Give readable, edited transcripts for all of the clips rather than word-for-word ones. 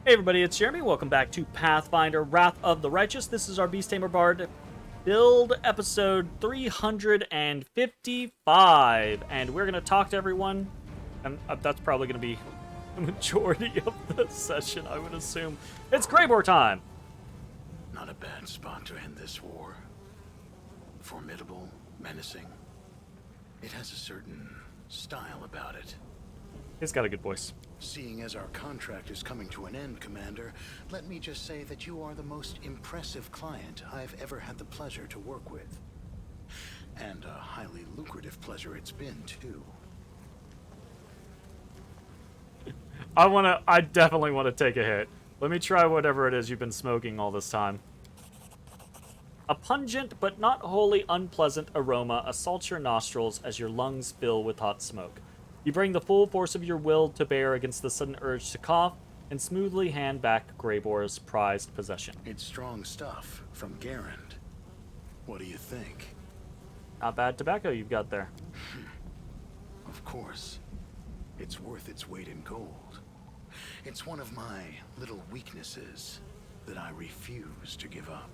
Hey everybody, it's Jeremy. Welcome back to Pathfinder, Wrath of the Righteous. This is our Beast Tamer Bard build episode 355. And we're going to talk to everyone. And that's probably going to be the majority of the session, I would assume. It's Greybor time. Not a bad spot to end this war. Formidable, menacing. It has a certain style about it. He's got a good voice. Seeing as our contract is coming to an end, Commander, let me just say that you are the most impressive client I've ever had the pleasure to work with. And a highly lucrative pleasure it's been, too. I definitely want to take a hit. Let me try whatever it is you've been smoking all this time. A pungent but not wholly unpleasant aroma assaults your nostrils as your lungs fill with hot smoke. You bring the full force of your will to bear against the sudden urge to cough and smoothly hand back Greybor's prized possession. It's strong stuff from Garand. What do you think? Not bad tobacco you've got there. Of course. It's worth its weight in gold. It's one of my little weaknesses that I refuse to give up.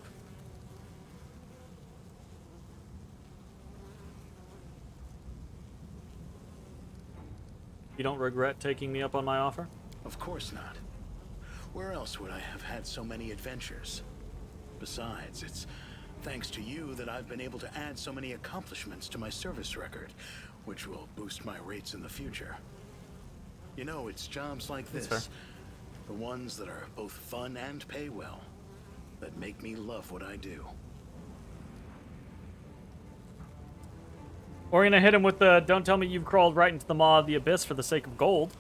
You don't regret taking me up on my offer? Of course not. Where else would I have had so many adventures? Besides, it's thanks to you that I've been able to add so many accomplishments to my service record, which will boost my rates in the future. You know, it's jobs like this, the ones that are both fun and pay well, that make me love what I do. We're gonna hit him with the, don't tell me you've crawled right into the maw of the abyss for the sake of gold.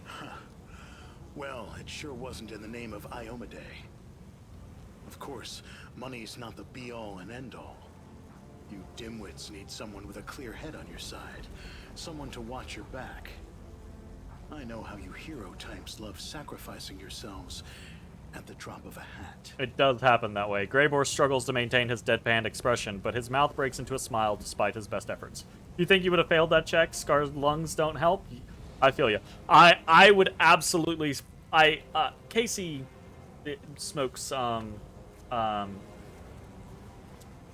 Well, it sure wasn't in the name of Iomade. Of course, money's not the be-all and end-all. You dimwits need someone with a clear head on your side, someone to watch your back. I know how you hero types love sacrificing yourselves at the drop of a hat. It does happen that way. Greybor struggles to maintain his deadpan expression, but his mouth breaks into a smile despite his best efforts. You think you would have failed that check? Scar's lungs don't help? I feel you. I would absolutely... Casey smokes, the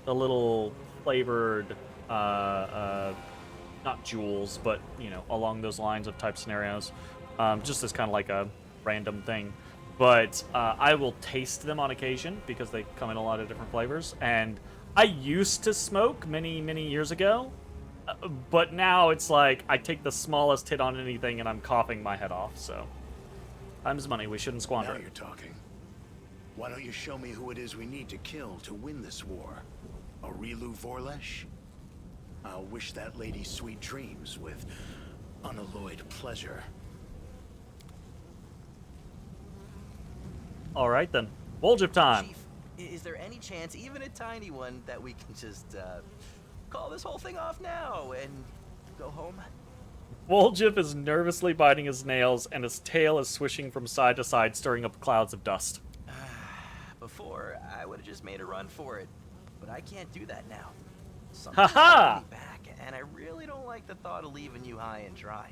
little flavored, not jewels, but, you know, along those lines of type scenarios. Just as kind of like a random thing. But I will taste them on occasion because they come in a lot of different flavors. And I used to smoke many, many years ago. But now it's like I take the smallest hit on anything and I'm coughing my head off, so. Time's money, we shouldn't squander it. Now you're talking. Why don't you show me who it is we need to kill to win this war? Aurilu Vorlesh? I'll wish that lady sweet dreams with unalloyed pleasure. Alright then. Woljip time! Chief, is there any chance, even a tiny one, that we can just, call this whole thing off now and go home? Woljip is nervously biting his nails and his tail is swishing from side to side, stirring up clouds of dust. Before, I would have just made a run for it, but I can't do that now. Ha ha! Back, and I really don't like the thought of leaving you high and dry.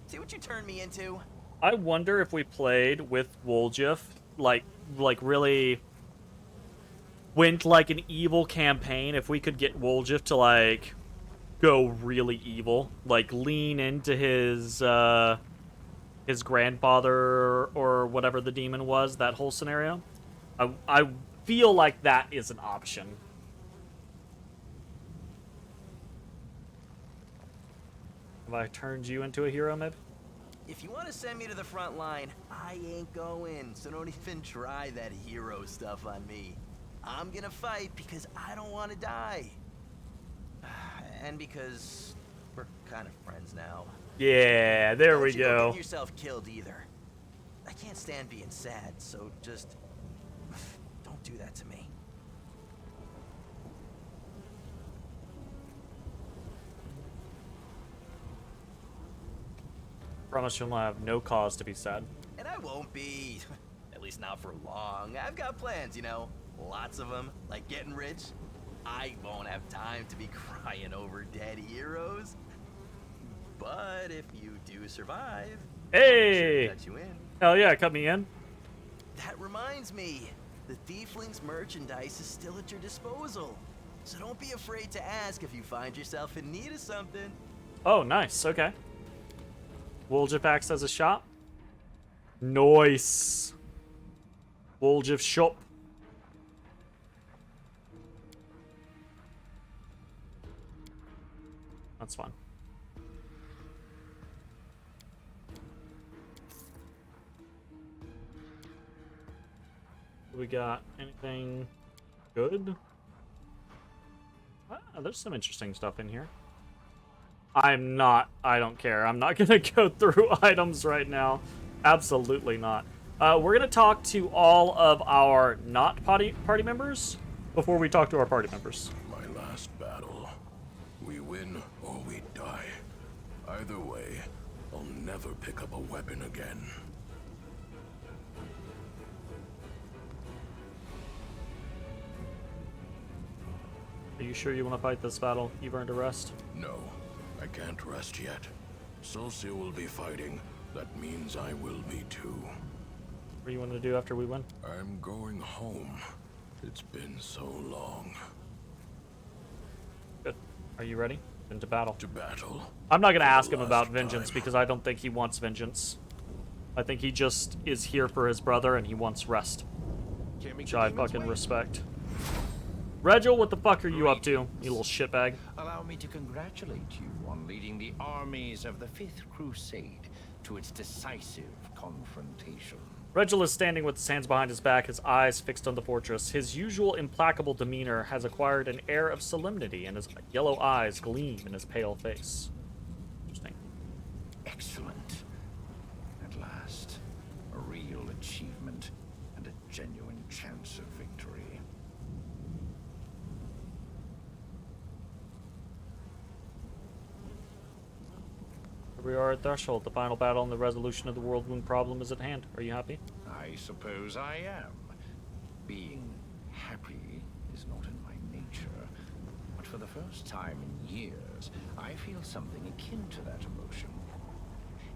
See what you turned me into? I wonder if we played with Woljip, like really went like an evil campaign, if we could get Woljip to like go really evil, like lean into his grandfather or whatever the demon was, that whole scenario. I feel like that is an option. Have I turned you into a hero, Mib? If you want to send me to the front line, I ain't going, so don't even try that hero stuff on me. I'm gonna fight because I don't want to die. And because we're kind of friends now. Yeah, there we Don't go. get yourself killed either. I can't stand being sad, so just don't do that to me. Promise you'll have no cause to be sad. And I won't be. At least not for long. I've got plans, you know. Lots of them, like getting rich. I won't have time to be crying over dead heroes. But if you do survive, Hey! I'll cut you in. Hell yeah, cut me in. that reminds me. The Tiefling's merchandise is still at your disposal. So don't be afraid to ask if you find yourself in need of something. Oh, nice. Okay. Woljif acts as a shop. Nice. Woljif shop. That's fun. We got anything good? Ah, there's some interesting stuff in here. I don't care. I'm not gonna go through items right now. Absolutely not. We're gonna talk to all of our not party members before we talk to our party members. My last battle. We win or we die. Either way, I'll never pick up a weapon again. Are you sure you want to fight this battle? You've earned a rest. No, I can't rest yet. Celsia will be fighting. That means I will be too. What do you want to do after we win? I'm going home. It's been so long. Good. Are you ready? Into battle. To battle? I'm not going to ask him last about vengeance time. because I don't think he wants vengeance. I think he just is here for his brother and he wants rest. Which I fucking respect. Regil, what the fuck are you up to, you little shitbag? Allow me to congratulate you on leading the armies of the Fifth Crusade to its decisive confrontation. Regil is standing with his hands behind his back, his eyes fixed on the fortress. His usual implacable demeanor has acquired an air of solemnity, and his yellow eyes gleam in his pale face. Interesting. Excellent. At last, a real achievement and a genuine chance of victory. Here we are at Threshold. The final battle and the resolution of the World Wound problem is at hand. Are you happy? I suppose I am. Being happy is not in my nature, but for the first time in years, I feel something akin to that emotion.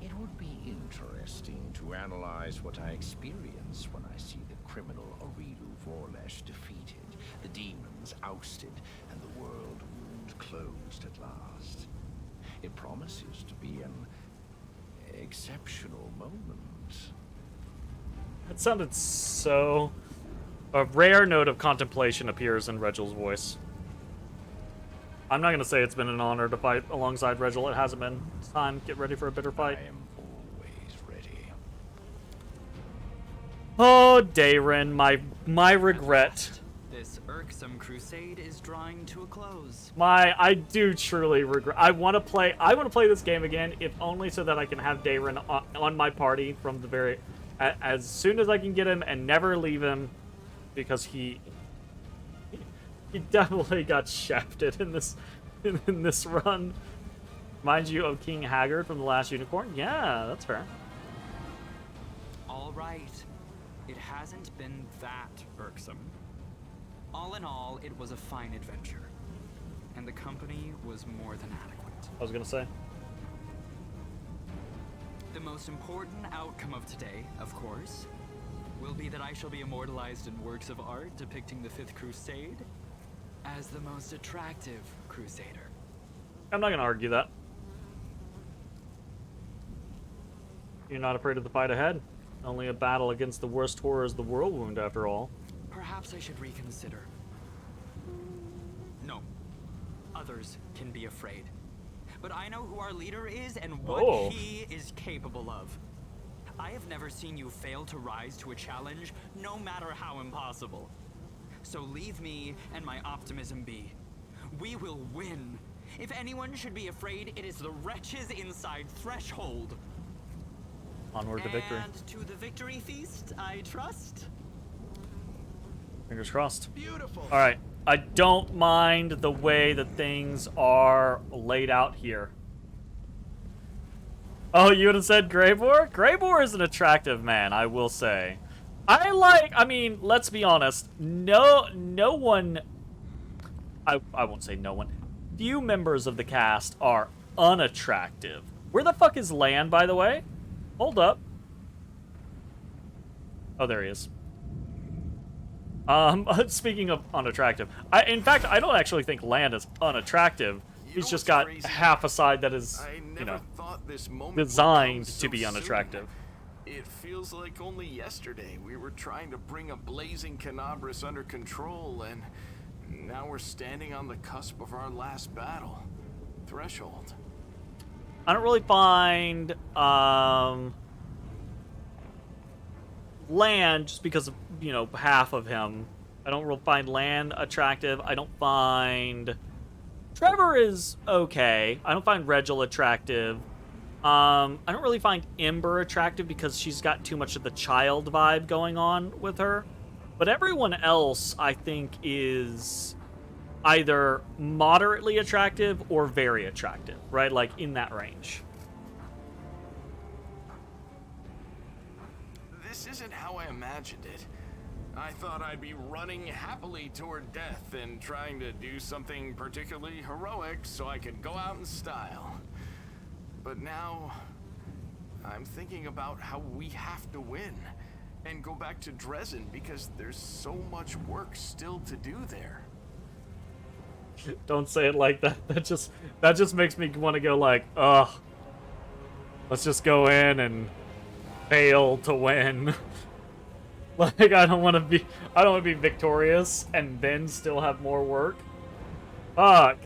It would be interesting to analyze what I experience when I see the criminal Aurilu Vorlesh defeated, the demons ousted, and the world wound closed at last. It promises to be an exceptional moment. That sounded so... A rare note of contemplation appears in Regil's voice. I'm not going to say it's been an honor to fight alongside Regil. It hasn't been. It's time. Get ready for a bitter fight. I am always ready. Oh, Dayrin, my regret. This irksome crusade is drawing to a close. I do truly regret. I want to play this game again, if only so that I can have Dayrin on my party from the very... As soon as I can get him and never leave him, because he definitely got shafted in this run. Mind you of King Haggard from The Last Unicorn? Yeah, that's fair. All right. It hasn't been that irksome. All in all, it was a fine adventure. And the company was more than adequate. I was gonna say. The most important outcome of today, of course, will be that I shall be immortalized in works of art depicting the Fifth Crusade as the most attractive crusader. I'm not gonna argue that. You're not afraid of the fight ahead. Only a battle against the worst horrors of the world wound, after all. Perhaps I should reconsider. No. Others can be afraid. But I know who our leader is and what he is capable of. I have never seen you fail to rise to a challenge, no matter how impossible. So leave me and my optimism be. We will win. If anyone should be afraid, it is the wretches inside Threshold. Onward to victory. And to the victory feast, I trust. Fingers crossed. Beautiful. All right. I don't mind the way that things are laid out here. Oh, you would have said Greybor? Greybor is an attractive man, I will say. I mean, let's be honest. No one... I won't say no one. Few members of the cast are unattractive. Where the fuck is Lan, by the way? Hold up. Oh, there he is. Speaking of unattractive, in fact, I don't actually think Land is unattractive. He's just got half a side that is, you know, designed to be unattractive. It feels like only yesterday we were trying to bring a blazing Canabras under control, and now we're standing on the cusp of our last battle. Threshold. I don't really find Land, just because of, you know, half of him. I don't really find Land attractive. I don't find Trevor is okay. I don't find Regil attractive. I don't really find Ember attractive because she's got too much of the child vibe going on with her. But everyone else, I think, is either moderately attractive or very attractive, right? Like, in that range. This isn't how I imagined it. I thought I'd be running happily toward death and trying to do something particularly heroic so I could go out in style. But now, I'm thinking about how we have to win and go back to Dresden because there's so much work still to do there. Don't say it like that. That just makes me want to go like, ugh. Let's just go in and fail to win. Like, I don't want to be victorious and then still have more work. Fuck.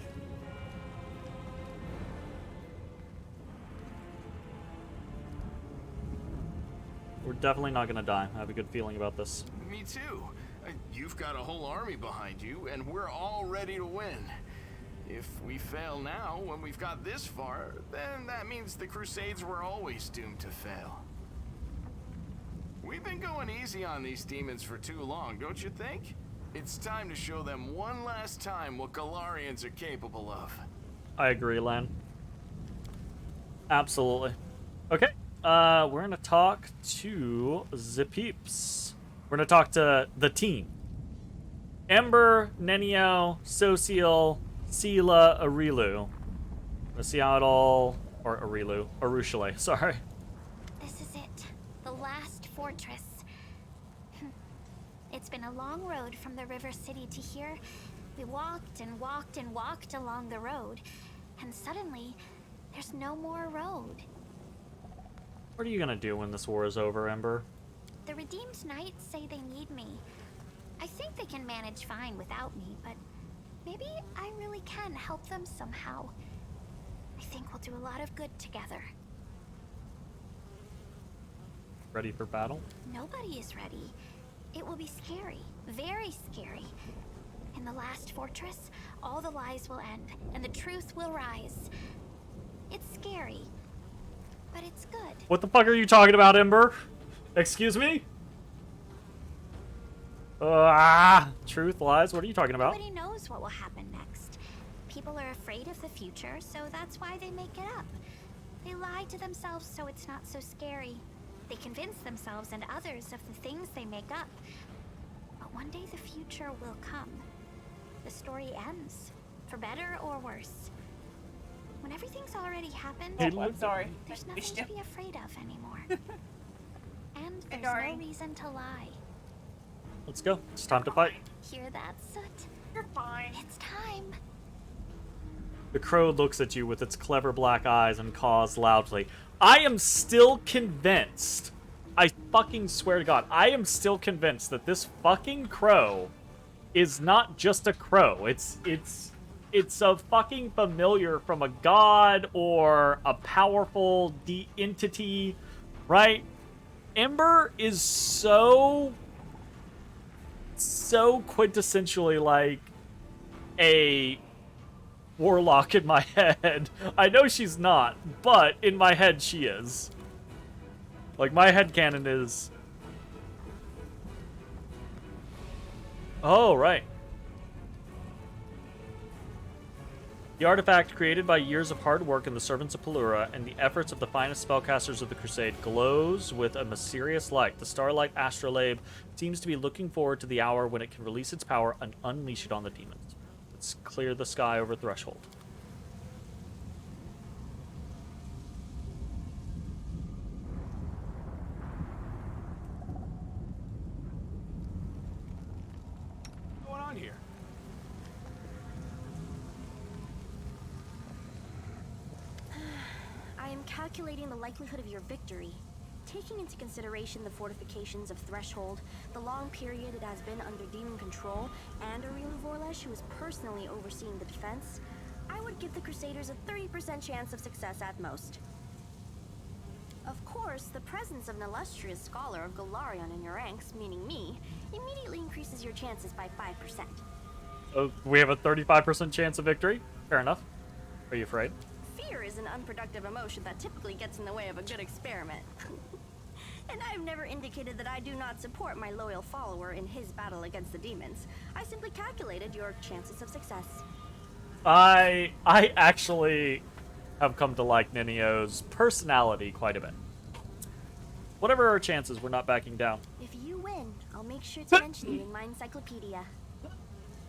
We're definitely not gonna die. I have a good feeling about this. Me too. You've got a whole army behind you, and we're all ready to win. If we fail now, when we've got this far, then that means the Crusades were always doomed to fail. We've been going easy on these demons for too long, don't you think? It's time to show them one last time what Golarions are capable of. I agree, Len. Absolutely. Okay. We're gonna talk to the peeps. We're gonna talk to the team. Ember, Nenio, Social, Sela, Arilu. Let's see how it all... Or Arilu. Arushale, sorry. This is it. The last fortress. It's been a long road from the river city to here. We walked and walked and walked along the road. And suddenly, there's no more road. What are you gonna do when this war is over, Ember? The Redeemed Knights say they need me. I think they can manage fine without me, but maybe I really can help them somehow. I think we'll do a lot of good together. Ready for battle? Nobody is ready. It will be scary, very scary. In the last fortress, all the lies will end, and the truth will rise. It's scary, but it's good. What the fuck are you talking about, Ember? Excuse me? Truth, lies, what are you talking about? Nobody knows what will happen next. People are afraid of the future, so that's why they make it up. They lie to themselves so it's not so scary. They convince themselves and others of the things they make up. But one day the future will come. The story ends, for better or worse. When everything's already happened, I'm sorry. there's nothing to be afraid of anymore. And there's no reason to lie. Let's go. It's time to fight. Hear that, Soot? You're fine. It's time. The crow looks at you with its clever black eyes and caws loudly. I am still convinced. I fucking swear to God, I am still convinced that this fucking crow is not just a crow. It's a fucking familiar from a god or a powerful entity, right? Ember is so quintessentially like a warlock in my head. I know she's not, but in my head she is. Like, my headcanon is... Oh, right. The artifact, created by years of hard work in the servants of Pelura and the efforts of the finest spellcasters of the Crusade, glows with a mysterious light. The starlight astrolabe seems to be looking forward to the hour when it can release its power and unleash it on the demons. Let's clear the sky over Threshold. calculating the likelihood of your victory. Taking into consideration the fortifications of Threshold, the long period it has been under demon control, and Aurelian Vorlesh, who is personally overseeing the defense, I would give the Crusaders a 30% chance of success at most. Of course, the presence of an illustrious scholar of Golarion in your ranks, meaning me, immediately increases your chances by 5%. Oh, we have a 35% chance of victory? Fair enough. Are you afraid? Fear is an unproductive emotion that typically gets in the way of a good experiment. And I have never indicated that I do not support my loyal follower in his battle against the demons. I simply calculated your chances of success. I actually have come to like Ninio's personality quite a bit. Whatever our chances, we're not backing down. If you win, I'll make sure to mention you in my encyclopedia.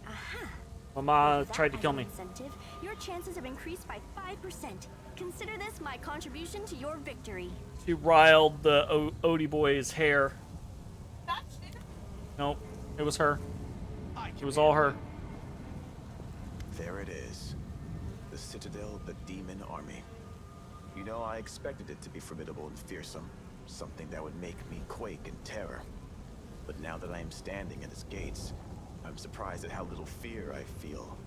Aha! Mama tried to kill me. Incentive, your chances have increased by 5%. Consider this my contribution to your victory. She riled the Odie boy's hair. Nope, it was her. It was all her. There it is. The Citadel of the Demon Army. You know, I expected it to be formidable and fearsome. Something that would make me quake in terror. But now that I am standing at its gates, I'm surprised at how little fear I feel.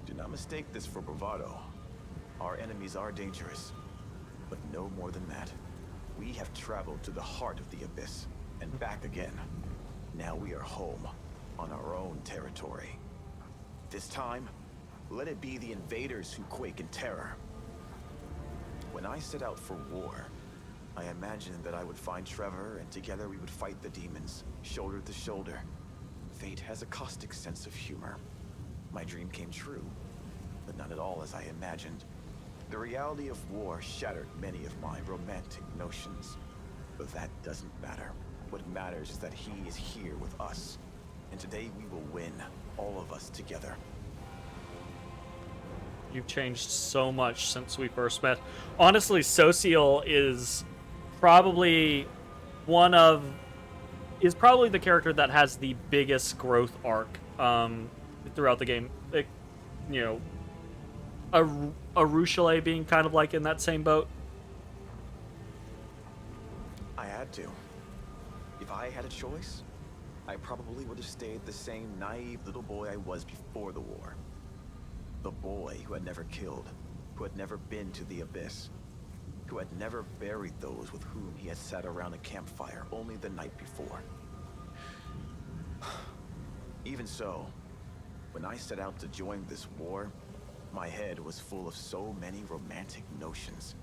Do not mistake this for bravado. Our enemies are dangerous, but no more than that. We have traveled to the heart of the Abyss, and back again. Now we are home, on our own territory. This time, let it be the invaders who quake in terror. When I set out for war, I imagined that I would find Trevor, and together we would fight the demons, shoulder to shoulder. Fate has a caustic sense of humor. My dream came true, but not at all as I imagined. The reality of war shattered many of my romantic notions. But that doesn't matter. What matters is that he is here with us. And today we will win, all of us together. You've changed so much since we first met. Honestly, Social is probably the character that has the biggest growth arc throughout the game. Arushale being kind of like in that same boat. I had to. If I had a choice, I probably would have stayed the same naive little boy I was before the war. The boy who had never killed, who had never been to the Abyss, who had never buried those with whom he had sat around a campfire only the night before. Even so, when I set out to join this war, my head was full of so many romantic notions.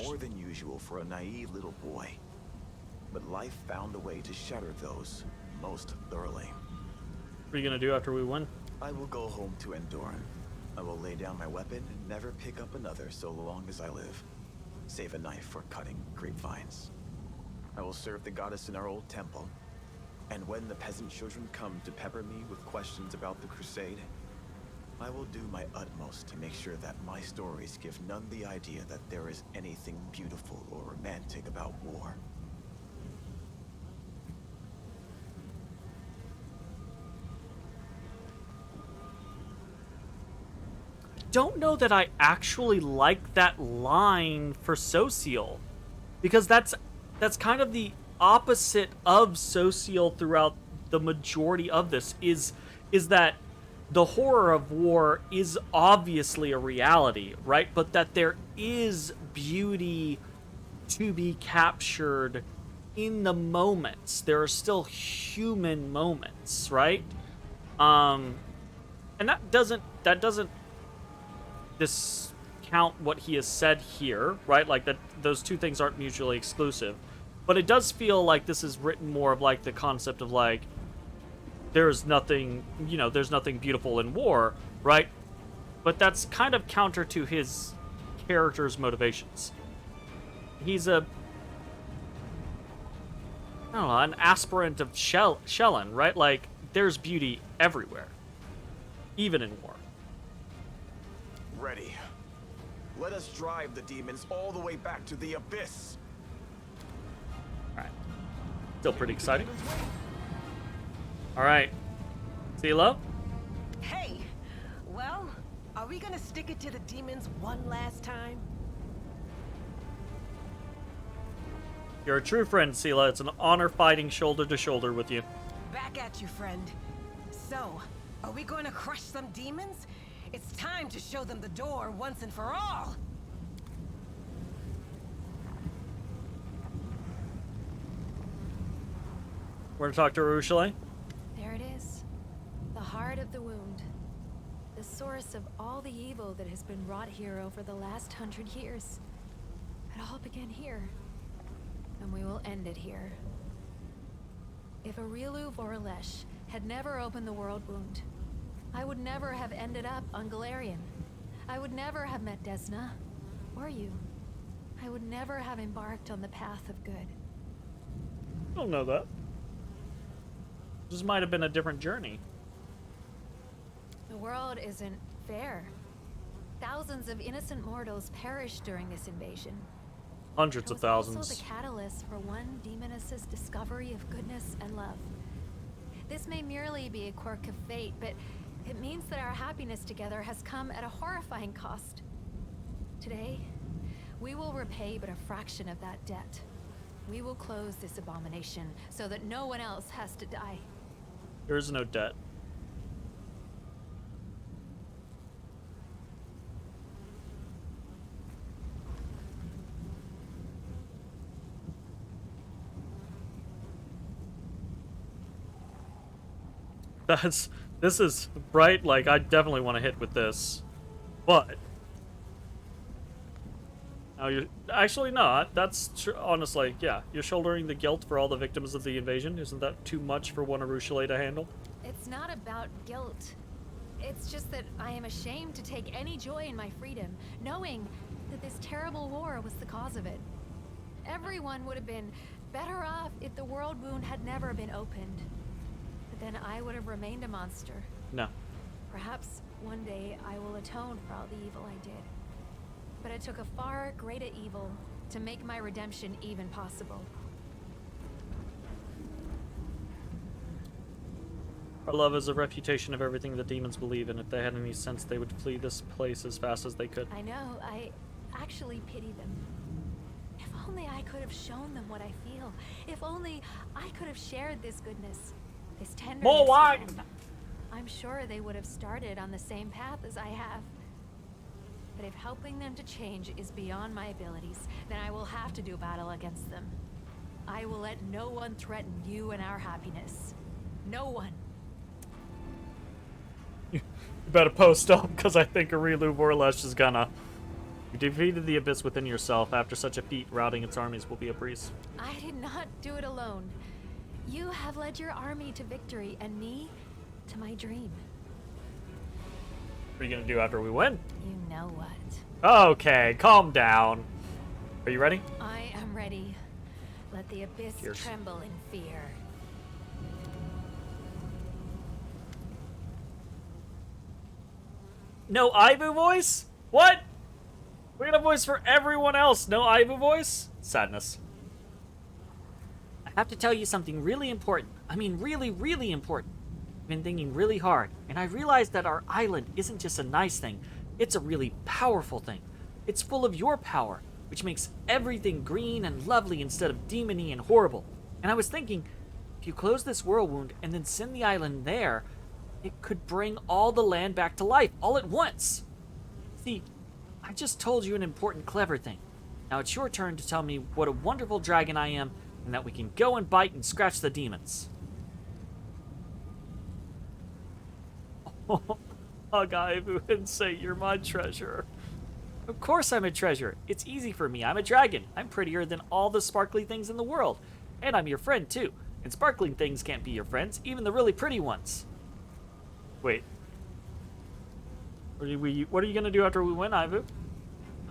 More than usual for a naive little boy. But life found a way to shatter those most thoroughly. What are you gonna do after we win? I will go home to Endoran. I will lay down my weapon and never pick up another so long as I live. Save a knife for cutting grapevines. I will serve the goddess in our old temple. And when the peasant children come to pepper me with questions about the crusade, I will do my utmost to make sure that my stories give none the idea that there is anything beautiful or romantic about war. Don't know that I actually like that line for Social, because that's kind of the opposite of Social throughout the majority of this. Is that the horror of war is obviously a reality, right? But that there is beauty to be captured in the moments. There are still human moments, right? And that doesn't discount what he has said here, right? Like that, those two things aren't mutually exclusive. But it does feel like this is written more of like the concept of like, there's nothing beautiful in war, right? But that's kind of counter to his character's motivations. He's an aspirant of Shelyn, right? Like, there's beauty everywhere, even in war. Ready. Let us drive the demons all the way back to the Abyss. All right. Still pretty exciting. All right. CeeLo? Hey, well, Are we gonna stick it to the demons one last time? You're a true friend, Sela. It's an honor fighting shoulder to shoulder with you. Back at you, friend. So, are we going to crush some demons? It's time to show them the door once and for all. We're gonna talk to Urushalay. There it is. The heart of the wound. The source of all the evil that has been wrought here over the last 100 years. It all began here. And we will end it here. If Aurilu Voralesh had never opened the world wound, I would never have ended up on Golarion. I would never have met Desna, or you. I would never have embarked on the path of good. I don't know that. This might have been a different journey. The world isn't fair. Thousands of innocent mortals perished during this invasion. Hundreds of thousands. It was also the catalyst for one demoness's discovery of goodness and love. This may merely be a quirk of fate, but it means that our happiness together has come at a horrifying cost. Today, we will repay but a fraction of that debt. We will close this abomination so that no one else has to die. There is no debt. This is right. Like, I definitely want to hit with this, but now you're actually not. That's honestly, yeah, you're shouldering the guilt for all the victims of the invasion. Isn't that too much for one Urushalay to handle? It's not about guilt. It's just that I am ashamed to take any joy in my freedom, knowing that this terrible war was the cause of it. Everyone would have been better off if the world wound had never been opened. But then I would have remained a monster. No. Perhaps one day I will atone for all the evil I did. But it took a far greater evil to make my redemption even possible. Our love is a refutation of everything the demons believe in. If they had any sense, they would flee this place as fast as they could. I know. I actually pity them. If only I could have shown them what I feel. If only I could have shared this goodness, this tenderness. More wine! I'm sure they would have started on the same path as I have. But if helping them to change is beyond my abilities, then I will have to do battle against them. I will let no one threaten you and our happiness. No one. You better post up, because I think Aurilu Voralesh is gonna. You defeated the abyss within yourself. After such a feat, routing its armies will be a breeze. I did not do it alone. You have led your army to victory, and me to my dream. What are you gonna do after we win? You know what? Okay, calm down. Are you ready? I am ready. Let the abyss tremble in fear. No Ivu voice? What? We got a voice for everyone else. No Ivu voice? Sadness. I have to tell you something really important. I mean, really, really important. I've been thinking really hard, and I realized that our island isn't just a nice thing. It's a really powerful thing. It's full of your power, which makes everything green and lovely instead of demony and horrible. And I was thinking, if you close this world wound and then send the island there, it could bring all the land back to life all at once. See, I just told you an important, clever thing. Now it's your turn to tell me what a wonderful dragon I am, and that we can go and bite and scratch the demons. Hug Ivu and say you're my treasure. Of course I'm a treasure. It's easy for me. I'm a dragon. I'm prettier than all the sparkly things in the world. And I'm your friend, too. And sparkling things can't be your friends, even the really pretty ones. Wait. What are you going to do after we win, Ivu?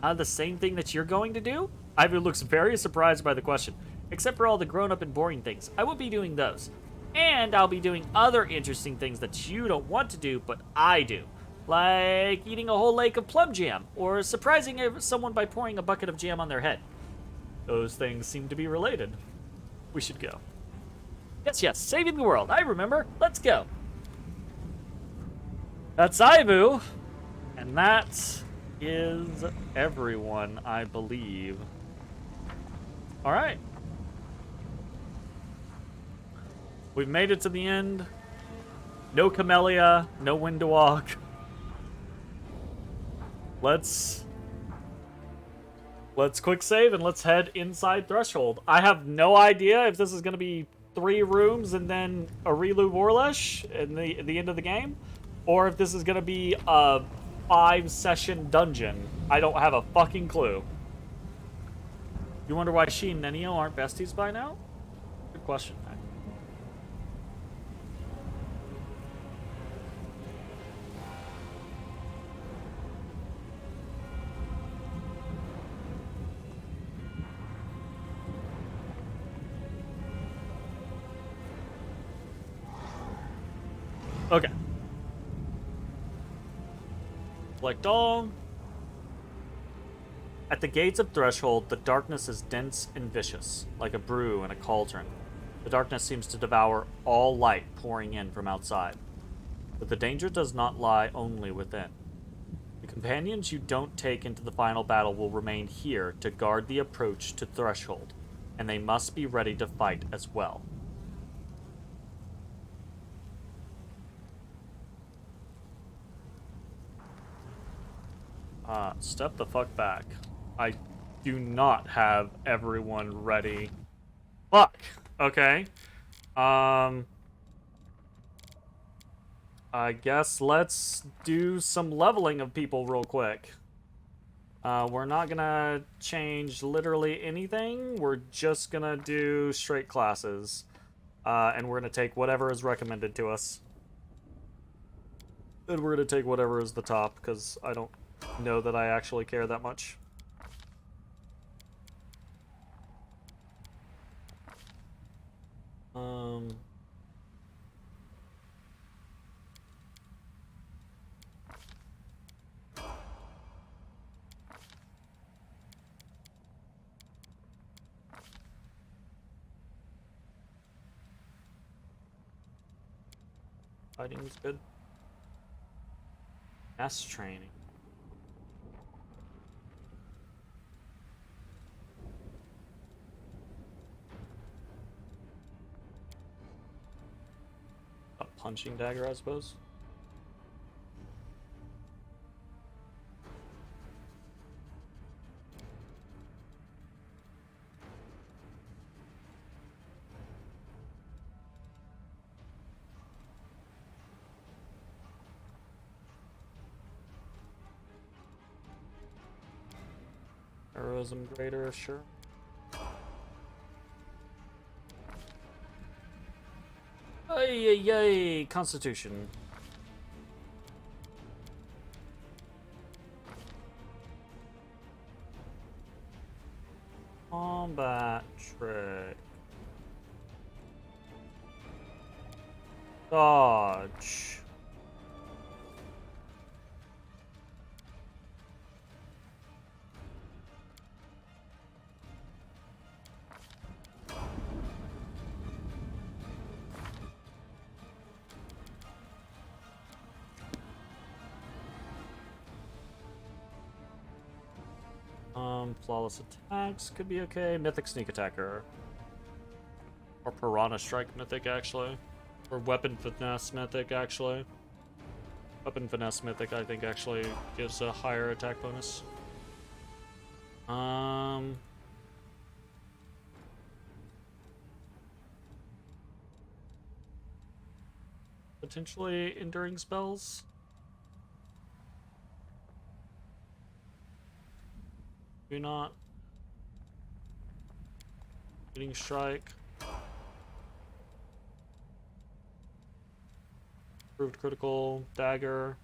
The same thing that you're going to do? Ivu looks very surprised by the question. Except for all the grown-up and boring things. I will be doing those. And I'll be doing other interesting things that you don't want to do, but I do. Like eating a whole lake of plum jam, or surprising someone by pouring a bucket of jam on their head. Those things seem to be related. We should go. Yes, saving the world. I remember. Let's go. That's Ivu. And that is everyone, I believe. All right. We've made it to the end. No Camellia, no Windwalk. Let's quick save and let's head inside Threshold. I have no idea if this is going to be 3 rooms and then a Relu Vorlesh in the end of the game, or if this is going to be a 5-session dungeon. I don't have a fucking clue. You wonder why she and Nenio aren't besties by now? Good question. Okay. Select all. At the gates of Threshold, the darkness is dense and vicious, like a brew in a cauldron. The darkness seems to devour all light pouring in from outside. But the danger does not lie only within. The companions you don't take into the final battle will remain here to guard the approach to Threshold, and they must be ready to fight as well. Step the fuck back. I do not have everyone ready. Fuck. Okay. I guess let's do some leveling of people real quick. We're not gonna change literally anything. We're just gonna do straight classes. And we're gonna take whatever is recommended to us. And we're gonna take whatever is the top, because I don't know that I actually care that much. Fighting's good. Mass training. A punching dagger, I suppose. Heroism greater, sure. Ay, ay, ay, Constitution. Combat trick. Dodge. Flawless attacks could be okay. Mythic sneak attacker. Or piranha strike mythic, actually. Or weapon finesse mythic, actually. Weapon finesse mythic, I think, actually gives a higher attack bonus. Potentially enduring spells. Maybe not. Hitting strike. Improved critical dagger.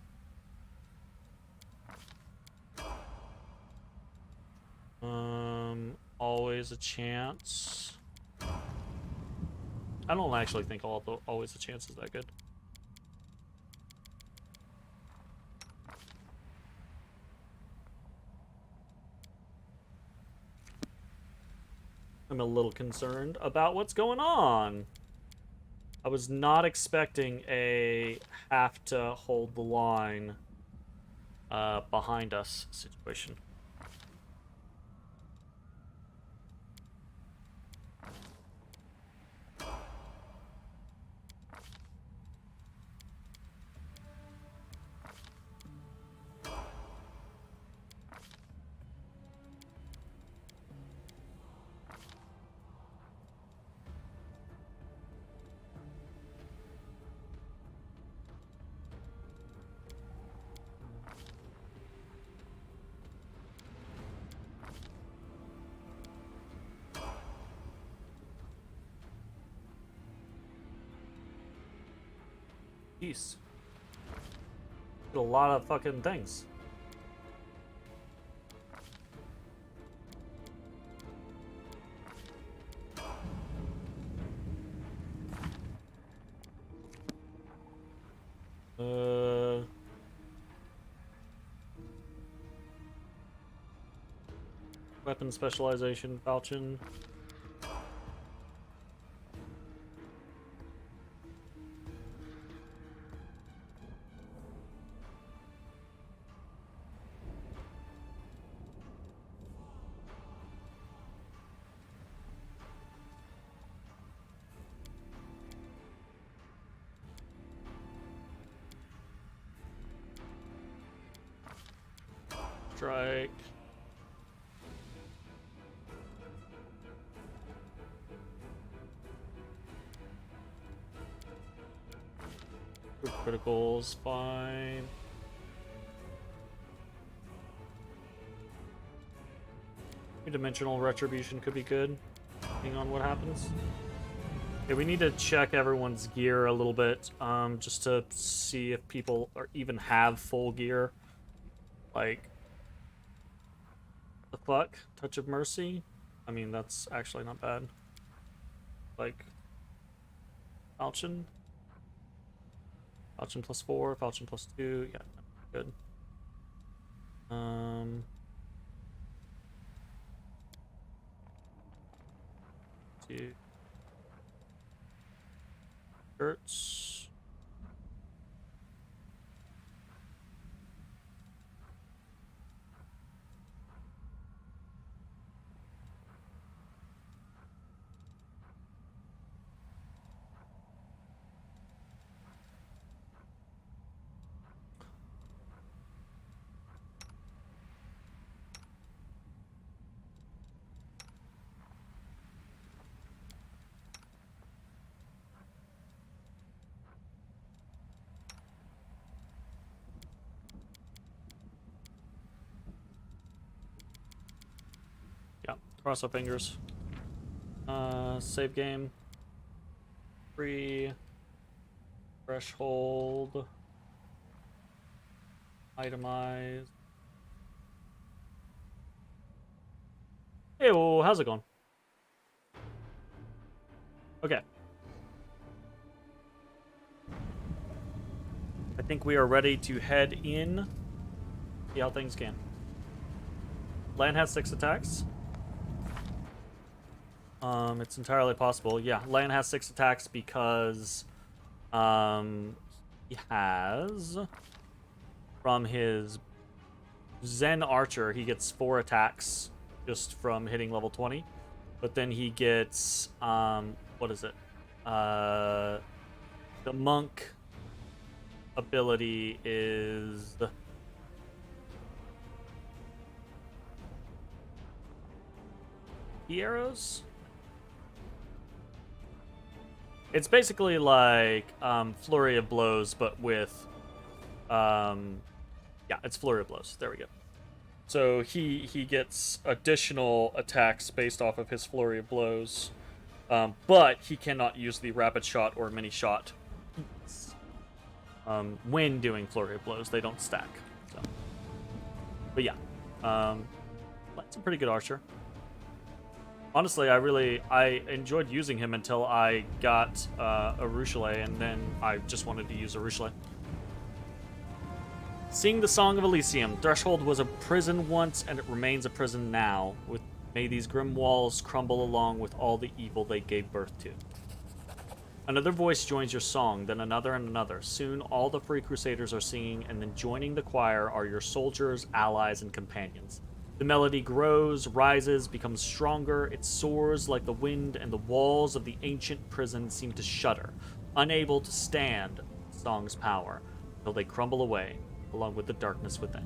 Always a chance. I don't actually think always a chance is that good. I'm a little concerned about what's going on. I was not expecting a have to hold the line behind us situation. Jeez. A lot of fucking things. Weapon specialization, falchion. Strike. Criticals, fine. Three-dimensional retribution could be good, depending on what happens. Okay, we need to check everyone's gear a little bit, just to see if people even have full gear. Like, the fuck? Touch of Mercy? I mean, that's actually not bad. Like, falchion? Falchion +4, falchion +2, yeah, good. Two. Shirts. Cross our fingers. Save game. Free. Threshold. Itemize. Hey, well, how's it going? Okay. I think we are ready to head in. See how things can. Land has 6 attacks. It's entirely possible. Yeah, Lan has 6 attacks because he has, from his Zen Archer, he gets 4 attacks just from hitting level 20. But then he gets, what is it? The Monk ability is the arrows? It's basically like Flurry of Blows, but with, yeah, it's Flurry of Blows. There we go. So he gets additional attacks based off of his Flurry of Blows, but he cannot use the Rapid Shot or Mini Shot when doing Flurry of Blows. They don't stack. So. But yeah, that's a pretty good archer. Honestly, I enjoyed using him until I got Arushale, and then I just wanted to use Arushale. Sing the Song of Elysium. Threshold was a prison once, and it remains a prison now. May these grim walls crumble along with all the evil they gave birth to. Another voice joins your song, then another and another. Soon all the free crusaders are singing, and then joining the choir are your soldiers, allies, and companions. The melody grows, rises, becomes stronger. It soars like the wind, and the walls of the ancient prison seem to shudder, unable to stand the song's power, until they crumble away, along with the darkness within.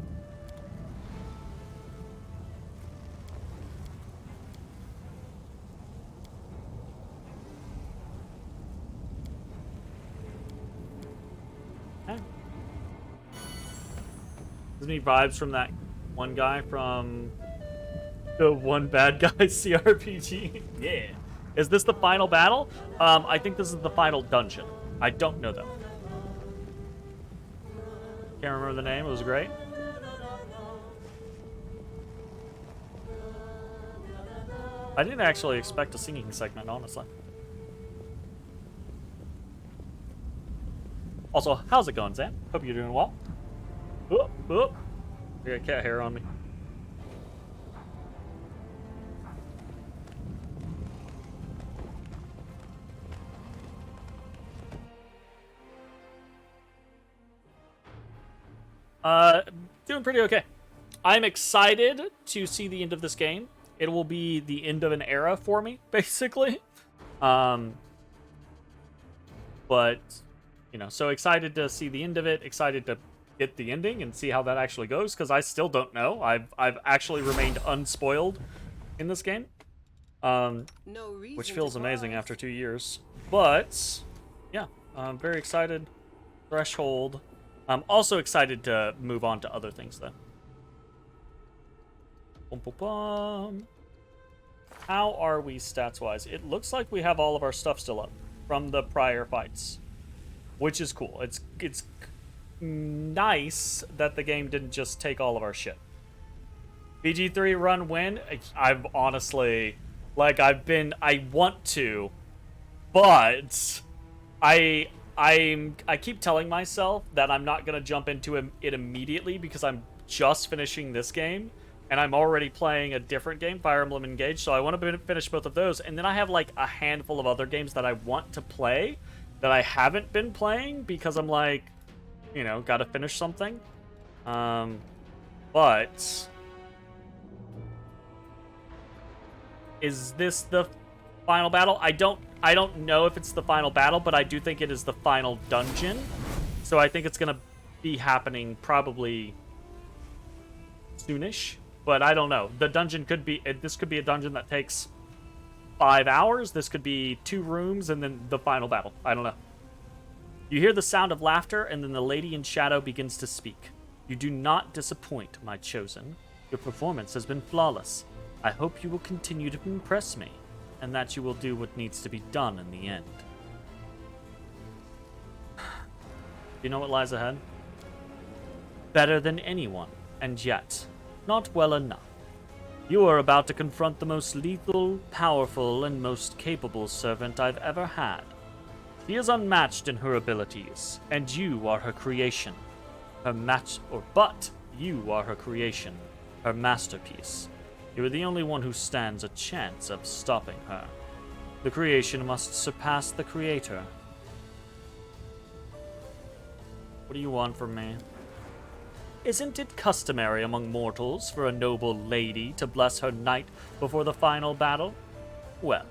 Gives me vibes from that one guy from the One Bad Guy CRPG. Yeah. Is this the final battle? I think this is the final dungeon. I don't know though. Can't remember the name. It was great. I didn't actually expect a singing segment, honestly. Also, how's it going, Zan? Hope you're doing well. Oop, oop. I got cat hair on me. Doing pretty okay. I'm excited to see the end of this game. It will be the end of an era for me, basically. But, you know, so excited to see the end of it, excited to get the ending and see how that actually goes, because I still don't know. I've actually remained unspoiled in this game, which feels amazing after 2 years. But yeah, I'm very excited. Threshold. I'm also excited to move on to other things though. Bum, bum, bum. How are we stats wise? It looks like we have all of our stuff still up from the prior fights, which is cool. It's nice that the game didn't just take all of our shit. BG3 run win. I've honestly, like, I want to, but I keep telling myself that I'm not gonna jump into it immediately because I'm just finishing this game and I'm already playing a different game, Fire Emblem Engage. So I want to finish both of those, and then I have like a handful of other games that I want to play that I haven't been playing because I'm like, you know, gotta finish something. But is this the final battle? I don't know if it's the final battle, but I do think it is the final dungeon. So I think it's gonna be happening probably soonish, but I don't know. The dungeon could be, this could be a dungeon that takes 5 hours. This could be 2 rooms and then the final battle. I don't know. You hear the sound of laughter, and then the lady in shadow begins to speak. You do not disappoint, my chosen. Your performance has been flawless. I hope you will continue to impress me, and that you will do what needs to be done in the end. You know what lies ahead? Better than anyone, and yet, not well enough. You are about to confront the most lethal, powerful, and most capable servant I've ever had. She is unmatched in her abilities, and you are her creation. But you are her creation, her masterpiece. You are the only one who stands a chance of stopping her. The creation must surpass the creator. What do you want from me? Isn't it customary among mortals for a noble lady to bless her knight before the final battle? Well,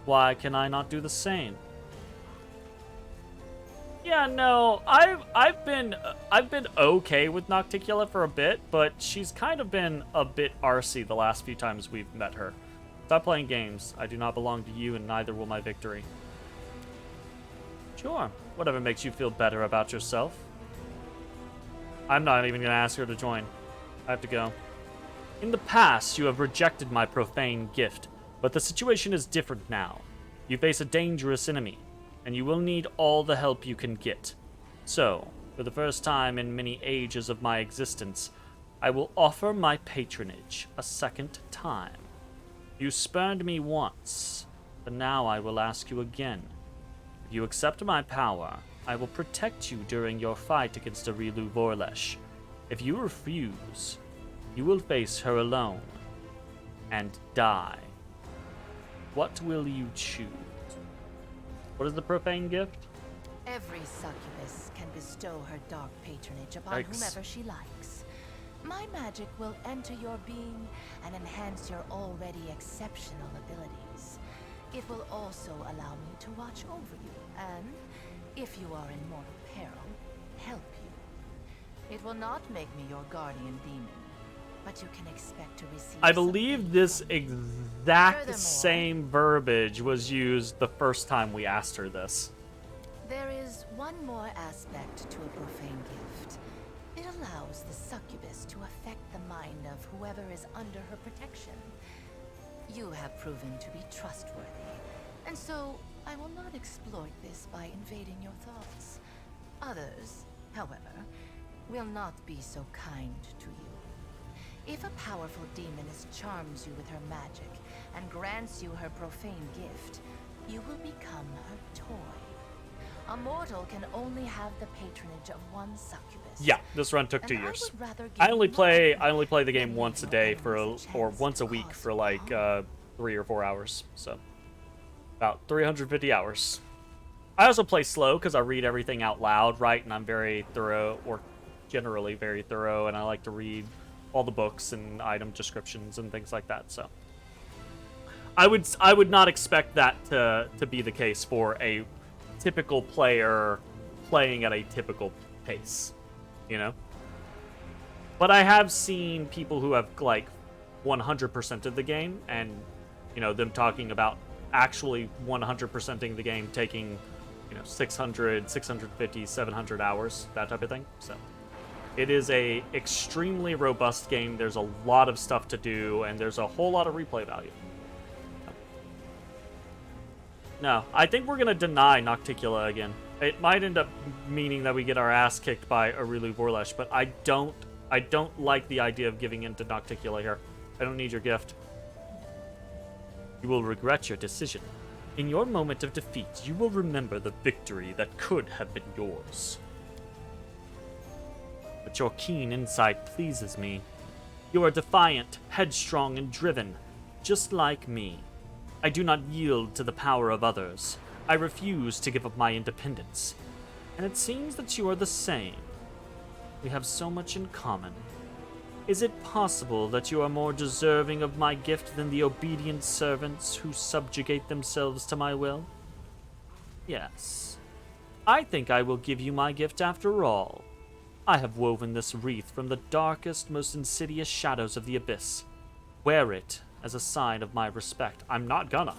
why can I not do the same? Yeah, no, I've been okay with Nocticula for a bit, but she's kind of been a bit arsey the last few times we've met her. Stop playing games. I do not belong to you, and neither will my victory. Sure, whatever makes you feel better about yourself. I'm not even going to ask her to join. I have to go. In the past, you have rejected my profane gift, but the situation is different now. You face a dangerous enemy, and you will need all the help you can get. So, for the first time in many ages of my existence, I will offer my patronage a second time. You spurned me once, but now I will ask you again. If you accept my power, I will protect you during your fight against Arilu Vorlesh. If you refuse, you will face her alone and die. What will you choose? What is the profane gift? Every succubus can bestow her dark patronage upon Yikes. whomever she likes. My magic will enter your being and enhance your already exceptional abilities. It will also allow me to watch over you and, if you are in mortal peril, help you. It will not make me your guardian demon, but you can expect to receive. I believe this exact Furthermore, same verbiage was used the first time we asked her this. there is one more aspect to a profane gift. It allows the succubus to affect the mind of whoever is under her protection. You have proven to be trustworthy, and so I will not exploit this by invading your thoughts. Others, however, will not be so kind to you. If a powerful demoness charms you with her magic and grants you her profane gift, you will become her toy. A mortal can only have the patronage of one succubus. Yeah, this run took 2 And years. would rather give I only more play the game than once a leave day your for enemies a or chance once a to week cause for you like harm. 3 or 4 hours. So about 350 hours. I also play slow because I read everything out loud, right? And I'm very thorough, or generally very thorough, and I like to read all the books and item descriptions and things like that. So I would not expect that to be the case for a typical player playing at a typical pace, you know? But I have seen people who have like 100% of the game, and you know, them talking about actually 100%ing the game taking, you know, 600, 650, 700 hours, that type of thing. So it is a extremely robust game. There's a lot of stuff to do, and there's a whole lot of replay value. No, I think we're gonna deny Nocticula again. It might end up meaning that we get our ass kicked by Aurilu Vorlesh, but I don't like the idea of giving in to Nocticula here. I don't need your gift. You will regret your decision. In your moment of defeat, you will remember the victory that could have been yours. But your keen insight pleases me. You are defiant, headstrong, and driven, just like me. I do not yield to the power of others. I refuse to give up my independence. And it seems that you are the same. We have so much in common. Is it possible that you are more deserving of my gift than the obedient servants who subjugate themselves to my will? Yes. I think I will give you my gift after all. I have woven this wreath from the darkest, most insidious shadows of the abyss. Wear it as a sign of my respect. I'm not gonna.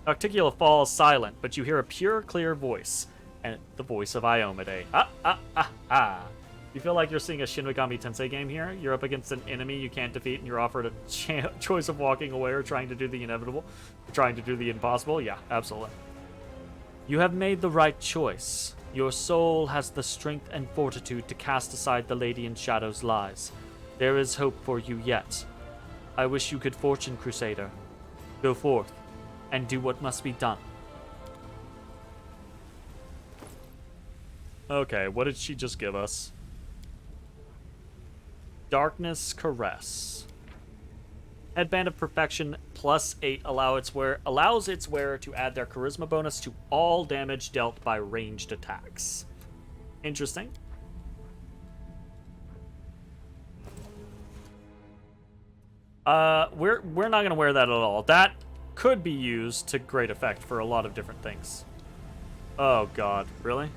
Nocticula falls silent, but you hear a pure, clear voice, and the voice of Iomade. You feel like you're seeing a Shin Megami Tensei game here? You're up against an enemy you can't defeat, and you're offered a choice of walking away or trying to do the inevitable, or trying to do the impossible? Yeah, absolutely. You have made the right choice. Your soul has the strength and fortitude to cast aside the Lady in Shadow's lies. There is hope for you yet. I wish you good fortune, Crusader. Go forth and do what must be done. Okay, what did she just give us? Darkness Caress. Headband of Perfection +8 allows its wearer to add their charisma bonus to all damage dealt by ranged attacks. Interesting. We're not gonna wear that at all. That could be used to great effect for a lot of different things. Oh god, really?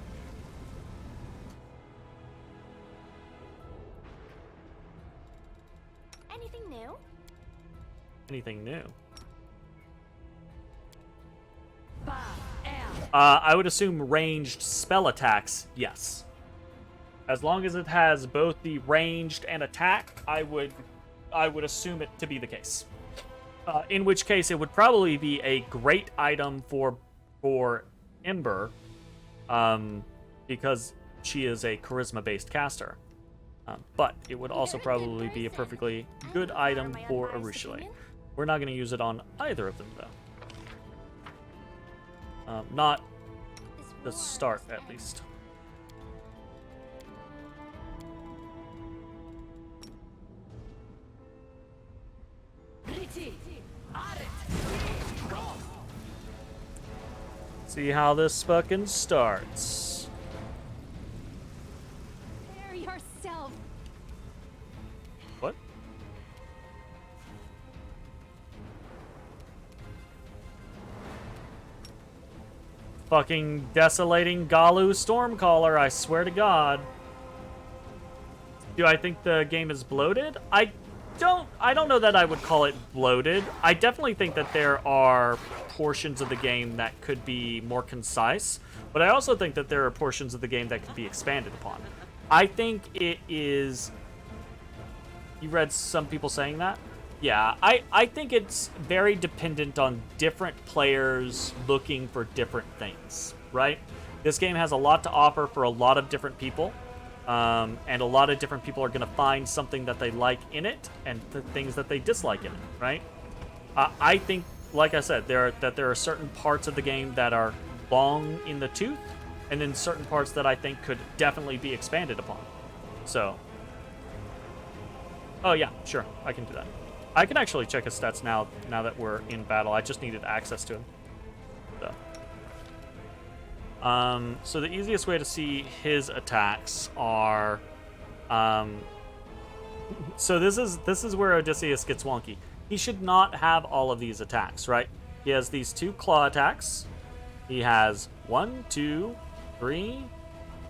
Anything new? Anything new? I would assume ranged spell attacks, yes. As long as it has both the ranged and attack, I would assume it to be the case. In which case, it would probably be a great item for Ember, because she is a charisma-based caster. But it would also probably be a perfectly good item for Arushale. We're not going to use it on either of them, though. Not the start, at least. See how this fucking starts. Prepare yourself. What? Fucking desolating Galu Stormcaller, I swear to God. Do I think the game is bloated? I don't know that I would call it bloated. I definitely think that there are portions of the game that could be more concise, but I also think that there are portions of the game that could be expanded upon. I think it is... You read some people saying that? Yeah, I think it's very dependent on different players looking for different things, right? This game has a lot to offer for a lot of different people. And a lot of different people are going to find something that they like in it and things that they dislike in it, right? I think, like I said, there are certain parts of the game that are long in the tooth, and then certain parts that I think could definitely be expanded upon. So, oh yeah, sure, I can do that. I can actually check his stats now that we're in battle. I just needed access to him. So the easiest way to see his attacks are, so this is where Odysseus gets wonky. He should not have all of these attacks, right? He has these 2 claw attacks. He has 1, 2, 3,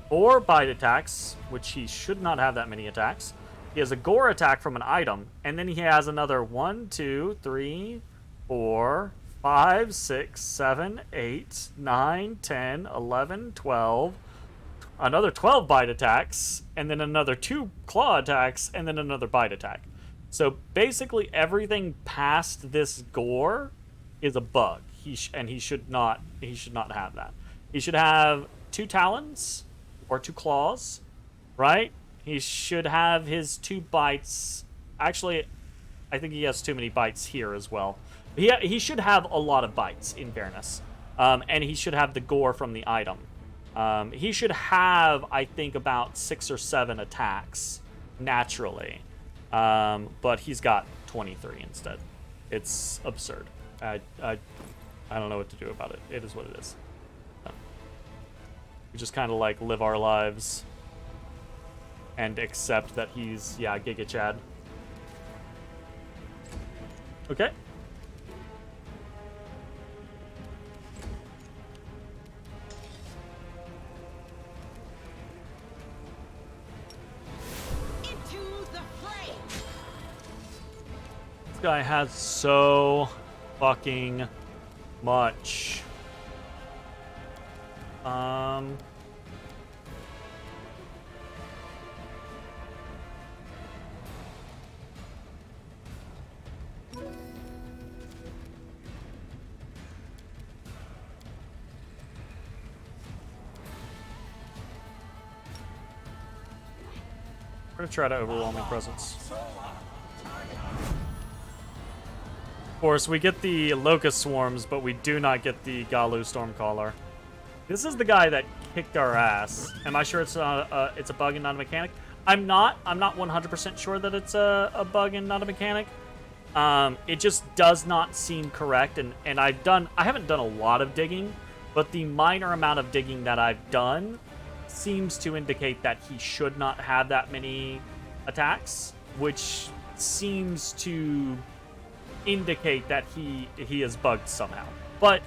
4 bite attacks, which he should not have that many attacks. He has a gore attack from an item, and then he has another 1, 2, 3, 4, 5, 6, 7, 8, 9, 10, 11, 12, another 12 bite attacks, and then another 2 claw attacks, and then another bite attack. So basically everything past this gore is a bug. He should not have that. He should have 2 talons or 2 claws, right? He should have his 2 bites. Actually, I think he has too many bites here as well. He should have a lot of bites, in fairness. And he should have the gore from the item. He should have, I think, about 6 or 7 attacks, naturally. But he's got 23 instead. It's absurd. I don't know what to do about it. It is what it is. We just kind of, like, live our lives and accept that he's, yeah, Giga Chad. Okay. This guy has so fucking much. We're gonna try to overwhelming presence. Of course, we get the Locust Swarms, but we do not get the Galu Stormcaller. This is the guy that kicked our ass. Am I sure it's a bug and not a mechanic? I'm not 100% sure that it's a bug and not a mechanic. It just does not seem correct, and I haven't done a lot of digging, but the minor amount of digging that I've done seems to indicate that he should not have that many attacks, which seems to indicate that he is bugged somehow. But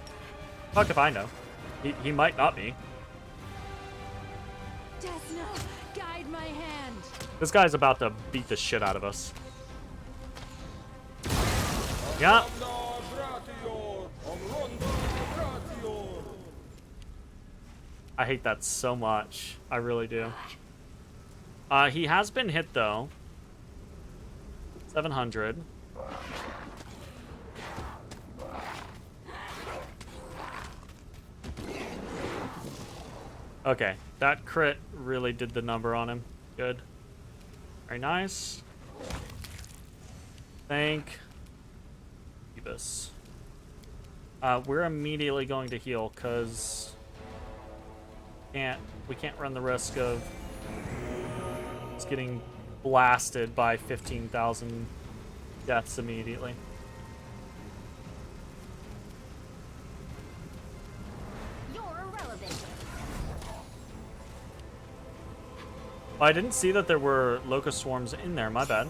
fuck if I know. He might not be. Desna, guide my hand. This guy's about to beat the shit out of us. Yeah. I hate that so much. I really do. He has been hit though. 700. Okay, that crit really did the number on him. Good. Very nice. Thank Phoebus. We're immediately going to heal because we can't run the risk of just getting blasted by 15,000 deaths immediately. Your I didn't see that there were locust swarms in there. My bad.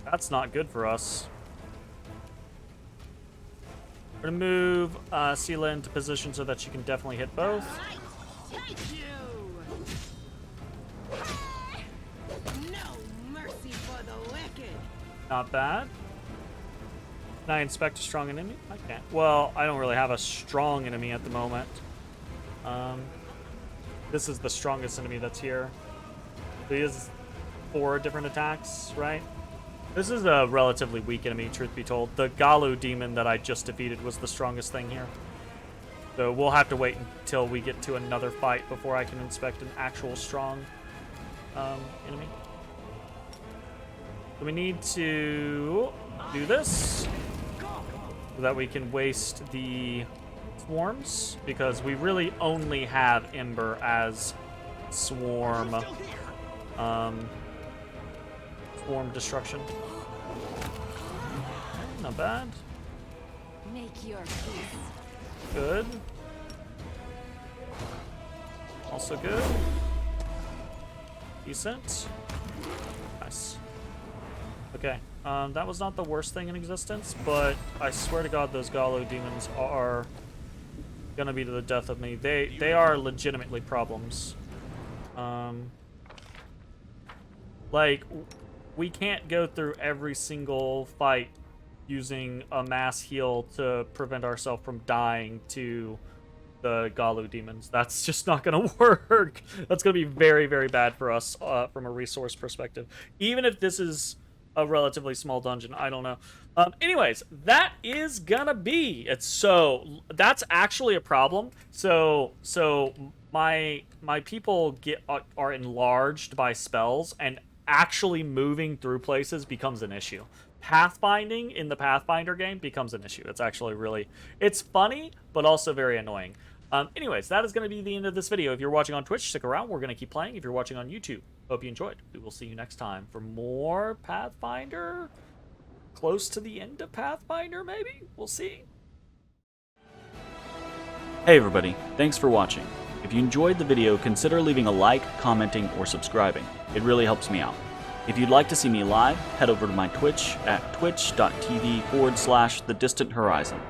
That's not good for us. We're gonna move Sela into position so that she can definitely hit both. Not bad. Can I inspect a strong enemy? I can't. Well, I don't really have a strong enemy at the moment. This is the strongest enemy that's here. He has 4 different attacks, right? This is a relatively weak enemy, truth be told. The Galu demon that I just defeated was the strongest thing here. So we'll have to wait until we get to another fight before I can inspect an actual strong enemy. So we need to do this so that we can waste the swarms, because we really only have Ember as swarm swarm destruction. Not bad. Make your peace. Good. Also good. Decent. Nice. Okay, that was not the worst thing in existence, but I swear to God those Galu demons are gonna be to the death of me. They are legitimately problems. Like, we can't go through every single fight using a mass heal to prevent ourselves from dying to the Galu demons. That's just not gonna work. That's gonna be very, very bad for us from a resource perspective. Even if this is a relatively small dungeon, I don't know. Anyways, that is gonna be it. So that's actually a problem. So my people are enlarged by spells, and actually moving through places becomes an issue. Pathfinding in the Pathfinder game becomes an issue. It's actually really, it's funny, but also very annoying. Anyways, that is going to be the end of this video. If you're watching on Twitch, stick around. We're going to keep playing. If you're watching on YouTube, hope you enjoyed. We will see you next time for more Pathfinder. Close to the end of Pathfinder, maybe? We'll see. Hey everybody, thanks for watching. If you enjoyed the video, consider leaving a like, commenting, or subscribing. It really helps me out. If you'd like to see me live, head over to my Twitch at twitch.tv/thedistanthorizon.